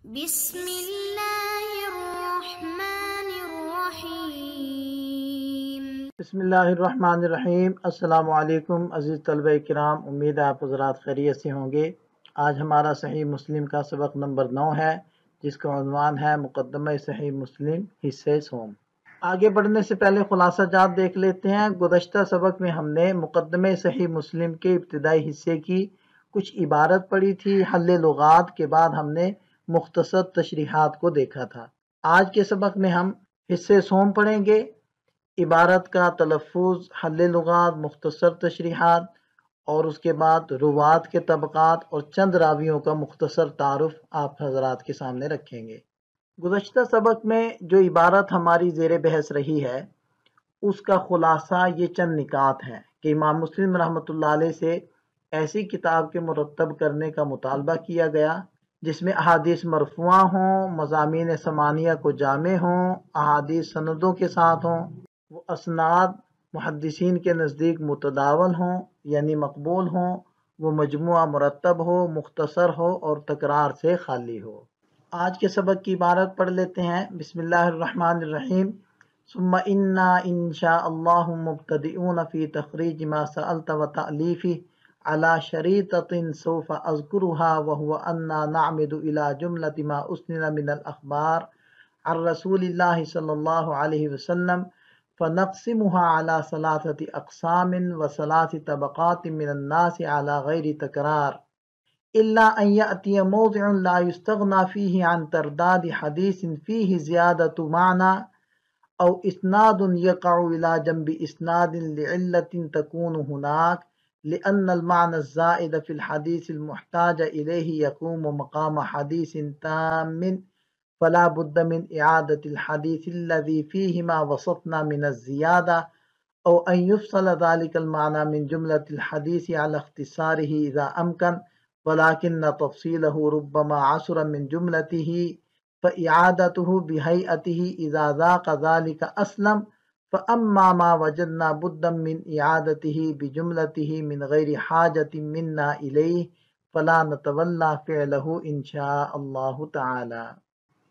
بسم اللہ الرحمن الرحیم۔ بسم اللہ الرحمن الرحیم۔ السلام علیکم عزیز طلبہ کرام، امید ہے آپ حضرات خیریت سے ہوں گے۔ آج ہمارا صحیح مسلم کا سبق نمبر 9 ہے، جس کا عنوان ہے مقدمہ صحیح مسلم حصہ سوم۔ آگے بڑھنے سے پہلے خلاصہ جات دیکھ لیتے ہیں۔ گزشتہ سبق میں ہم نے مقدمہ صحیح مسلم کے ابتدائی حصے کی کچھ عبارت پڑھی تھی۔ حل لغات کے بعد ہم نے مختصر تشریحات کو دیکھا تھا۔ آج کے سبق میں ہم حصہ سوم پڑھیں گے۔ عبارت کا تلفظ، حل لغات، مختصر تشریحات اور اس کے بعد روات کے طبقات اور چند راویوں کا مختصر تعارف آپ حضرات کے سامنے رکھیں گے۔ گزشتہ سبق میں جو عبارت ہماری زیر بحث رہی ہے، اس کا خلاصہ یہ چند نکات ہیں کہ امام مسلم رحمۃ اللہ علیہ سے ایسی کتاب کے مرتب کرنے کا مطالبہ کیا گیا جس میں احادیث مرفوعہ ہوں، مضامین ثمانیہ کو جامع ہوں، احادیث سندوں کے ساتھ ہوں، وہ اسناد محدثین کے نزدیک متداول ہوں یعنی مقبول ہوں، وہ مجموعہ مرتب ہو، مختصر ہو اور تکرار سے خالی ہو۔ آج کے سبق کی عبارت پڑھ لیتے ہیں۔ بسم اللہ الرحمن الرحیم۔ ثم انا ان شاء اللہ مبتدئون فی تخریج ما سألت وتألیفہ على شریطۃ سوف اذکرها وهو انا نعمد الى جملة ما اسند من الاخبار عن رسول اللہ صلی اللہ علیہ وسلم فنقسمها على ثلاثة اقسام وثلاث طبقات من الناس على غیر تکرار الا ان یأتی موضع لا يستغنى فيه عن ترداد حدیث فيه زیادة معنى او اسناد يقع الى جنب اسناد لعلة تكون هناك لأن المعنى الزائد في الحديث المحتاج إليه يقوم مقام حديث تام فلا بد من إعادة الحديث الذي فيه ما وصفنا من الزيادة أو أن يفصل ذلك المعنى من جملة الحديث على اختصاره إذا أمكن ولكن تفصيله ربما عسر من جملته فإعادته بهيئته إذا ذاق ذلك أسلم فأما ما وجدنا بدا من إعادته بجملته من غير حاجة منا إليه فلا نتولى فعله إن شاء الله تعالى۔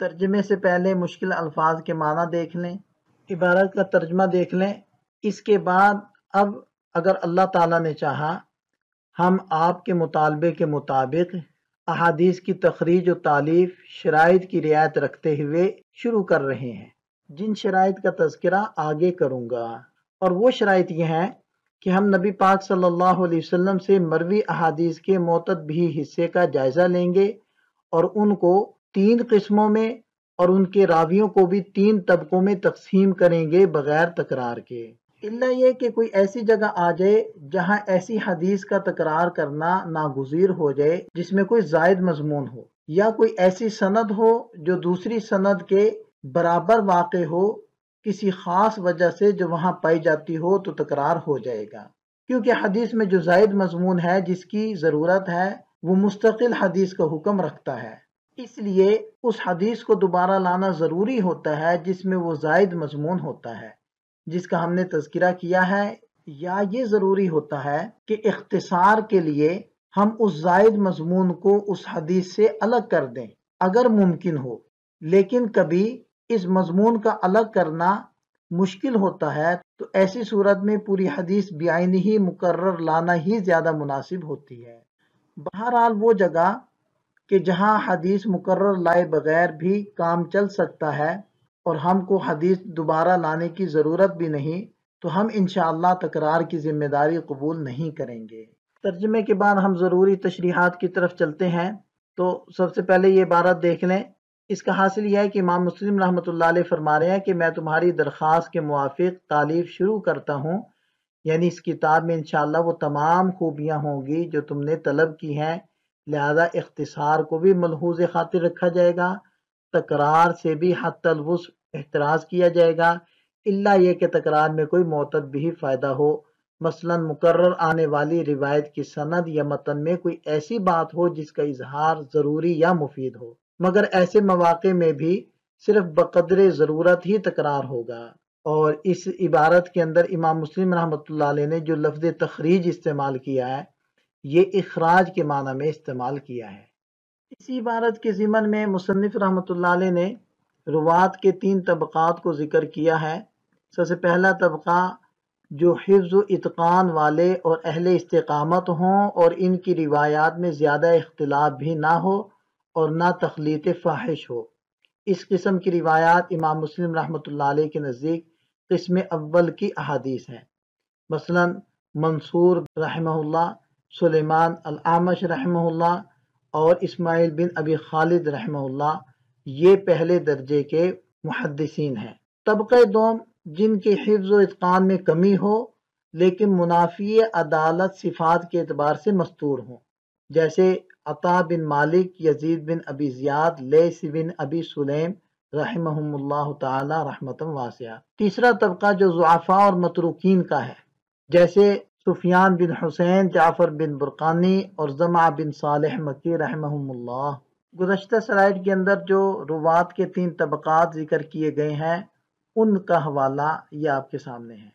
ترجمے سے پہلے مشکل الفاظ کے معنی دیکھ لیں، عبارت کا ترجمہ دیکھ لیں۔ اس کے بعد اب اگر اللہ تعالیٰ نے چاہا ہم آپ کے مطالبے کے مطابق احادیث کی تخریج و تالیف شرائط کی رعایت رکھتے ہوئے شروع کر رہے ہیں، جن شرائط کا تذکرہ آگے کروں گا۔ اور وہ شرائط یہ ہیں کہ ہم نبی پاک صلی اللہ علیہ وسلم سے مروی احادیث کے معتبر حصے کا جائزہ لیں گے اور ان کو 3 قسموں میں اور ان کے راویوں کو بھی 3 طبقوں میں تقسیم کریں گے بغیر تکرار کے، الا یہ کہ کوئی ایسی جگہ آ جائے جہاں ایسی حدیث کا تکرار کرنا ناگزیر ہو جائے جس میں کوئی زائد مضمون ہو، یا کوئی ایسی سند ہو جو دوسری سند کے برابر واقع ہو کسی خاص وجہ سے جو وہاں پائی جاتی ہو تو تکرار ہو جائے گا، کیونکہ حدیث میں جو زائد مضمون ہے جس کی ضرورت ہے وہ مستقل حدیث کا حکم رکھتا ہے، اس لیے اس حدیث کو دوبارہ لانا ضروری ہوتا ہے جس میں وہ زائد مضمون ہوتا ہے جس کا ہم نے تذکرہ کیا ہے، یا یہ ضروری ہوتا ہے کہ اختصار کے لیے ہم اس زائد مضمون کو اس حدیث سے الگ کر دیں اگر ممکن ہو، لیکن کبھی اس مضمون کا الگ کرنا مشکل ہوتا ہے تو ایسی صورت میں پوری حدیث بعینہ ہی مقرر لانا ہی زیادہ مناسب ہوتی ہے۔ بہرحال وہ جگہ کہ جہاں حدیث مقرر لائے بغیر بھی کام چل سکتا ہے اور ہم کو حدیث دوبارہ لانے کی ضرورت بھی نہیں تو ہم انشاءاللہ تکرار کی ذمہ داری قبول نہیں کریں گے۔ ترجمے کے بعد ہم ضروری تشریحات کی طرف چلتے ہیں۔ تو سب سے پہلے یہ عبارت دیکھ لیں۔ اس کا حاصل یہ ہے کہ امام مسلم رحمۃ اللہ علیہ فرما رہے ہیں کہ میں تمہاری درخواست کے موافق تالیف شروع کرتا ہوں، یعنی اس کتاب میں انشاءاللہ وہ تمام خوبیاں ہوں گی جو تم نے طلب کی ہیں، لہذا اختصار کو بھی ملحوظ خاطر رکھا جائے گا، تکرار سے بھی حتی الوسع احتراز کیا جائے گا، الا یہ کہ تکرار میں کوئی معتد بھی فائدہ ہو، مثلا مقرر آنے والی روایت کی سند یا متن میں کوئی ایسی بات ہو جس کا اظہار ضروری یا مفید ہو، مگر ایسے مواقع میں بھی صرف بقدر ضرورت ہی تکرار ہوگا۔ اور اس عبارت کے اندر امام مسلم رحمۃ اللہ علیہ نے جو لفظ تخریج استعمال کیا ہے یہ اخراج کے معنی میں استعمال کیا ہے۔ اسی عبارت کے ضمن میں مصنف رحمۃ اللہ علیہ نے روات کے 3 طبقات کو ذکر کیا ہے۔ سب سے پہلا طبقہ جو حفظ و اتقان والے اور اہل استقامت ہوں اور ان کی روایات میں زیادہ اختلاف بھی نہ ہو اور نہ تخلیط فاحش ہو۔ اس قسم کی روایات امام مسلم رحمۃ اللہ علیہ کے نزدیک قسم اول کی احادیث ہیں۔ مثلا منصور رحمہ اللہ، سلیمان الاعمش رحمہ اللہ اور اسماعیل بن ابی خالد رحمہ اللہ یہ پہلے درجے کے محدثین ہیں۔ طبقہ دوم جن کے حفظ و اتقان میں کمی ہو لیکن منافی عدالت صفات کے اعتبار سے مستور ہوں، جیسے عطا بن مالک، یزید بن ابی زیاد، لیث بن ابی سلیم رحمہم اللہ تعالی رحمتا واسعہ۔ تیسرا طبقہ جو ضعفاء اور متروکین کا ہے، جیسے سفیان بن حسین، جعفر بن برقانی اور زمع بن صالح مکی رحمہم اللہ۔ گزشتہ سلائیڈ کے اندر جو روات کے 3 طبقات ذکر کیے گئے ہیں ان کا حوالہ یہ آپ کے سامنے ہے۔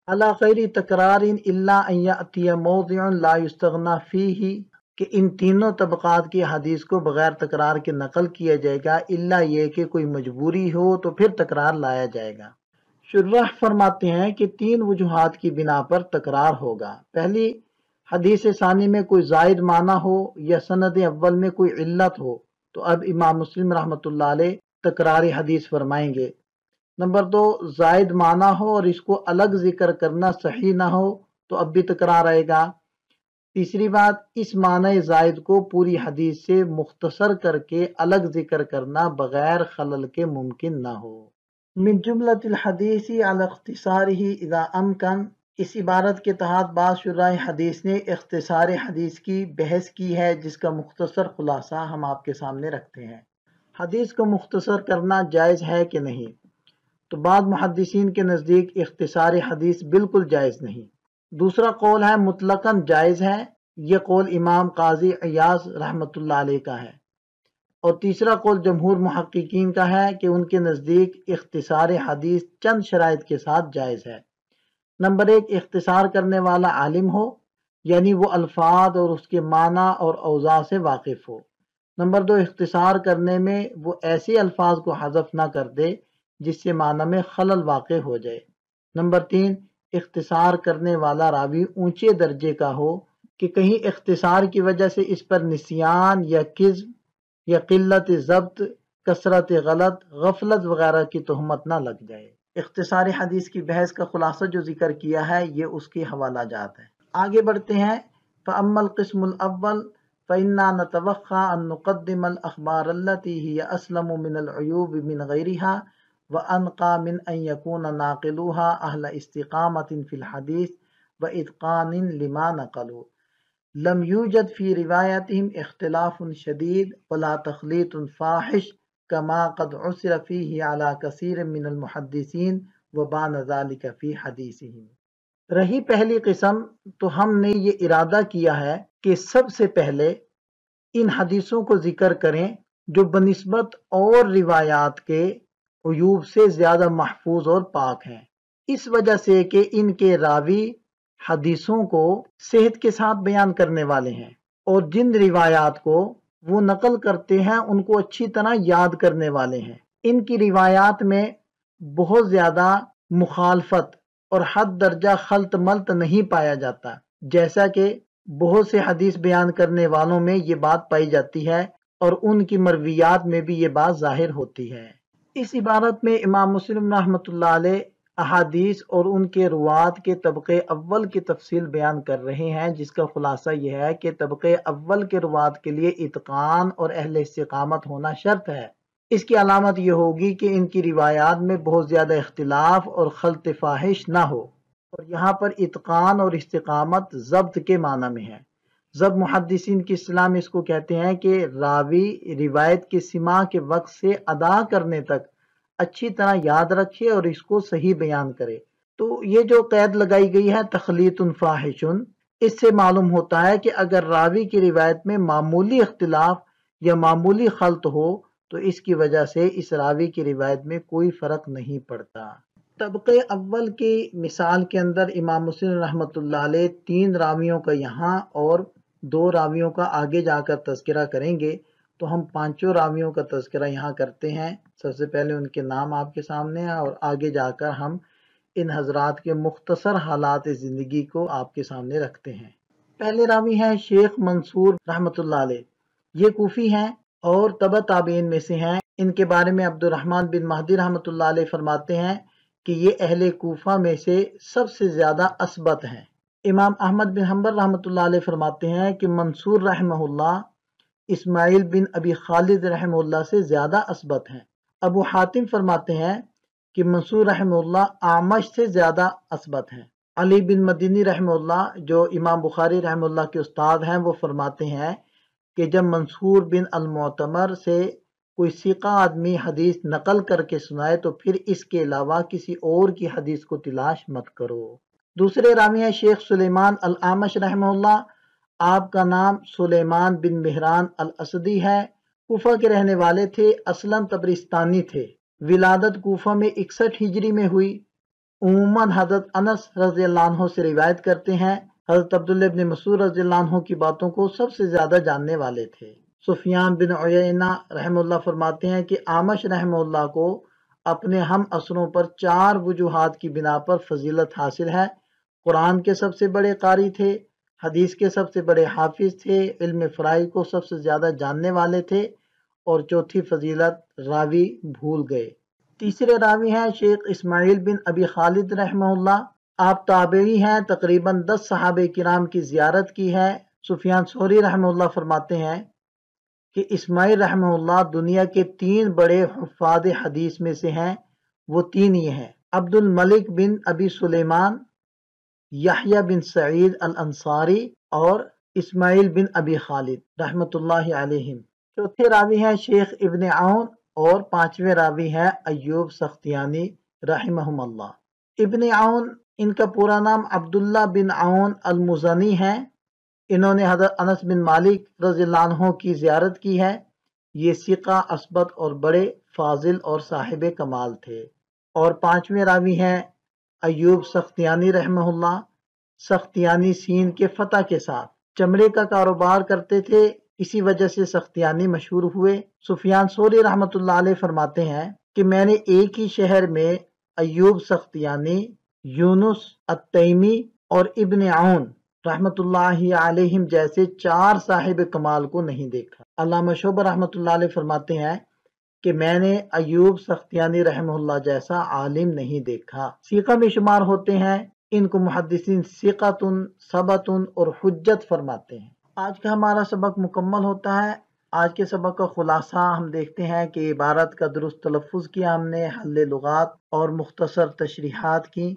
علی غیر تکرار الا ان یاتی موضع لا یستغنی فیہ، کہ ان تینوں طبقات کی حدیث کو بغیر تکرار کے نقل کیا جائے گا الا یہ کہ کوئی مجبوری ہو تو پھر تکرار لایا جائے گا۔ شراح فرماتے ہیں کہ 3 وجوہات کی بنا پر تکرار ہوگا۔ پہلی، حدیث ثانی میں کوئی زائد معنی ہو یا سند اول میں کوئی علت ہو تو اب امام مسلم رحمۃ اللہ علیہ تکراری حدیث فرمائیں گے۔ نمبر 2، زائد معنی ہو اور اس کو الگ ذکر کرنا صحیح نہ ہو تو اب بھی تکرار آئے گا۔ تیسری بات، اس معنی زائد کو پوری حدیث سے مختصر کر کے الگ ذکر کرنا بغیر خلل کے ممکن نہ ہو۔ من جملۃ الحدیث علی اختصارہ اذا امکن، اس عبارت کے تحت بعض شراح حدیث نے اختصار حدیث کی بحث کی ہے جس کا مختصر خلاصہ ہم آپ کے سامنے رکھتے ہیں۔ حدیث کو مختصر کرنا جائز ہے کہ نہیں؟ تو بعض محدثین کے نزدیک اختصار حدیث بالکل جائز نہیں۔ دوسرا قول ہے مطلقاً جائز ہے، یہ قول امام قاضی عیاض رحمۃ اللہ علیہ کا ہے۔ اور تیسرا قول جمہور محققین کا ہے کہ ان کے نزدیک اختصار حدیث چند شرائط کے ساتھ جائز ہے۔ نمبر 1، اختصار کرنے والا عالم ہو، یعنی وہ الفاظ اور اس کے معنی اور اوضاع سے واقف ہو۔ نمبر 2، اختصار کرنے میں وہ ایسے الفاظ کو حذف نہ کر دے جس سے معنی میں خلل واقع ہو جائے۔ نمبر 3، اختصار کرنے والا راوی اونچے درجے کا ہو کہ کہیں اختصار کی وجہ سے اس پر نسیان یا کذب یا قلت ضبط، کثرت غلط، غفلت وغیرہ کی تہمت نہ لگ جائے۔ اختصار حدیث کی بحث کا خلاصہ جو ذکر کیا ہے یہ اس کے حوالہ جات ہیں۔ آگے بڑھتے ہیں۔ فَأَمَّا الْقِسْمُ الْأَوَّلُ فَإِنَّا نَتَوَخَّى أَن نُقَدِّمَ الْأَخْبَارَ الَّتِي هِيَ أَسْلَمُ مِنَ الْعُيُوبِ مِنْ غَيْرِهَا وَأَنْقَى مِنْ أَنْ يَكُونَ نَاقِلُوهَا أَهْلَ اسْتِقَامَةٍ فِي الْحَدِيثِ وَإِتْقَانٍ لِمَا نَقَلُوا لم يوجد في رواياتهم اختلاف شديد ولا تخليط فاحش كما قد عثر فيه على كثير من المحدثين وبان ذلك في حديثهم۔ رہی پہلی قسم تو ہم نے یہ ارادہ کیا ہے کہ سب سے پہلے ان حدیثوں کو ذکر کریں جو بنسبت اور روایات کے عیوب سے زیادہ محفوظ اور پاک ہیں، اس وجہ سے کہ ان کے راوی حدیثوں کو صحت کے ساتھ بیان کرنے والے ہیں اور جن روایات کو وہ نقل کرتے ہیں ان کو اچھی طرح یاد کرنے والے ہیں۔ ان کی روایات میں بہت زیادہ مخالفت اور حد درجہ خلط ملط نہیں پایا جاتا، جیسا کہ بہت سے حدیث بیان کرنے والوں میں یہ بات پائی جاتی ہے اور ان کی مرویات میں بھی یہ بات ظاہر ہوتی ہے۔ اس عبارت میں امام مسلم رحمۃ اللہ علیہ احادیث اور ان کے روات کے طبقے اول کی تفصیل بیان کر رہے ہیں، جس کا خلاصہ یہ ہے کہ طبقے اول کے روات کے لیے اتقان اور اہل استقامت ہونا شرط ہے۔ اس کی علامت یہ ہوگی کہ ان کی روایات میں بہت زیادہ اختلاف اور خلط فاحش نہ ہو، اور یہاں پر اتقان اور استقامت ضبط کے معنی میں ہے۔ ضبط محدثین کی اصطلاح میں اس کو کہتے ہیں کہ راوی روایت کے سماع کے وقت سے ادا کرنے تک اچھی طرح یاد رکھے اور اس کو صحیح بیان کرے۔ تو یہ جو قید لگائی گئی ہے تخلیط فاحش، اس سے معلوم ہوتا ہے کہ اگر راوی کی روایت میں معمولی اختلاف یا معمولی خلط ہو تو اس کی وجہ سے اس راوی کی روایت میں کوئی فرق نہیں پڑتا۔ طبقے اول کی مثال کے اندر امام مسلم رحمۃ اللہ علیہ 3 راویوں کا یہاں اور 2 راویوں کا آگے جا کر تذکرہ کریں گے، تو ہم پانچوں راویوں کا تذکرہ یہاں کرتے ہیں۔ سب سے پہلے ان کے نام آپ کے سامنے ہیں اور آگے جا کر ہم ان حضرات کے مختصر حالات زندگی کو آپ کے سامنے رکھتے ہیں۔ پہلے راوی ہیں شیخ منصور رحمۃ اللہ علیہ۔ یہ کوفی ہیں اور تبع تابعین میں سے ہیں۔ ان کے بارے میں عبد الرحمن بن مہدی رحمۃ اللہ علیہ فرماتے ہیں کہ یہ اہل کوفہ میں سے سب سے زیادہ اثبت ہیں۔ امام احمد بن حنبل رحمۃ اللہ علیہ فرماتے ہیں کہ منصور رحمہ اللہ اسماعیل بن ابی خالد رحمہ اللہ سے زیادہ اثبت ہیں۔ ابو حاتم فرماتے ہیں کہ منصور رحمہ اللہ اعمش سے زیادہ اثبت ہیں۔ علی بن مدینی رحمہ اللہ جو امام بخاری رحمہ اللہ کے استاد ہیں وہ فرماتے ہیں کہ جب منصور بن المعتمر سے کوئی ثقہ آدمی حدیث نقل کر کے سنائے تو پھر اس کے علاوہ کسی اور کی حدیث کو تلاش مت کرو۔ دوسرے راوی ہیں شیخ سلیمان الاعمش رحمہ اللہ۔ آپ کا نام سلیمان بن مہران الاسدی ہے۔ کوفہ کے رہنے والے تھے، اصلاً تبرستانی تھے۔ ولادت کوفہ میں 61 ہجری میں ہوئی۔ عموماً حضرت انس رضی اللہ عنہ سے روایت کرتے ہیں۔ حضرت عبداللہ بن مسعود رضی اللہ عنہ کی باتوں کو سب سے زیادہ جاننے والے تھے۔ سفیان بن عیینہ رحمہ اللہ فرماتے ہیں کہ اعمش رحمہ اللہ کو اپنے ہم عصروں پر 4 وجوہات کی بنا پر فضیلت حاصل ہے۔ قرآن کے سب سے بڑے قاری تھے، حدیث کے سب سے بڑے حافظ تھے، علم فرائی کو سب سے زیادہ جاننے والے تھے، اور چوتھی فضیلت راوی بھول گئے۔ تیسرے راوی ہیں شیخ اسماعیل بن ابی خالد رحمہ اللہ۔ آپ تابعی ہیں، تقریباً 10 صحابہ کرام کی زیارت کی ہے۔ سفیان ثوری رحمہ اللہ فرماتے ہیں کہ اسماعیل رحمہ اللہ دنیا کے 3 بڑے حفاظ حدیث میں سے ہیں۔ وہ 3 یہ ہیں: عبد الملک بن ابی سلیمان، یحییٰ بن سعید الانصاری اور اسماعیل بن ابی خالد رحمۃ اللہ علیہم۔ چوتھے راوی ہیں شیخ ابن عون اور 5ویں راوی ہیں ایوب سختیانی رحمہم اللہ۔ ابن عون ان کا پورا نام عبداللہ بن عون المزنی ہے۔ انہوں نے حضرت انس بن مالک رضی اللہ عنہ کی زیارت کی ہے۔ یہ ثقہ، اثبت اور بڑے فاضل اور صاحب کمال تھے۔ اور 5ویں راوی ہیں ایوب سختیانی رحمہ اللہ۔ سختیانی سین کے فتح کے ساتھ۔ چمڑے کا کاروبار کرتے تھے، اسی وجہ سے سختیانی مشہور ہوئے۔ سفیان ثوری رحمۃ اللہ علیہ فرماتے ہیں کہ میں نے ایک ہی شہر میں ایوب سختیانی، یونس التیمی اور ابن عون رحمۃ اللہ علیہم جیسے 4 صاحب کمال کو نہیں دیکھا۔ علامہ شعبہ رحمۃ اللہ علیہ فرماتے ہیں کہ میں نے ایوب سختیانی رحمہ اللہ جیسا عالم نہیں دیکھا۔ ثقہ میں شمار ہوتے ہیں۔ ان کو محدثین ثقۃ، ثبت اور حجت فرماتے ہیں۔ آج کا ہمارا سبق مکمل ہوتا ہے۔ آج کے سبق کا خلاصہ ہم دیکھتے ہیں کہ عبارت کا درست تلفظ کیا ہم نے، حل لغات اور مختصر تشریحات کی۔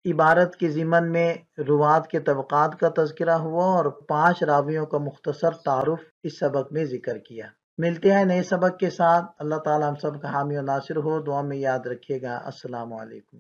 عبارت کے ضمن میں روات کے طبقات کا تذکرہ ہوا اور 5 راویوں کا مختصر تعارف اس سبق میں ذکر کیا۔ ملتے ہیں نئے سبق کے ساتھ۔ اللہ تعالی ہم سب کا حامی و ناصر ہو۔ دعا میں یاد رکھیے گا۔ السلام علیکم۔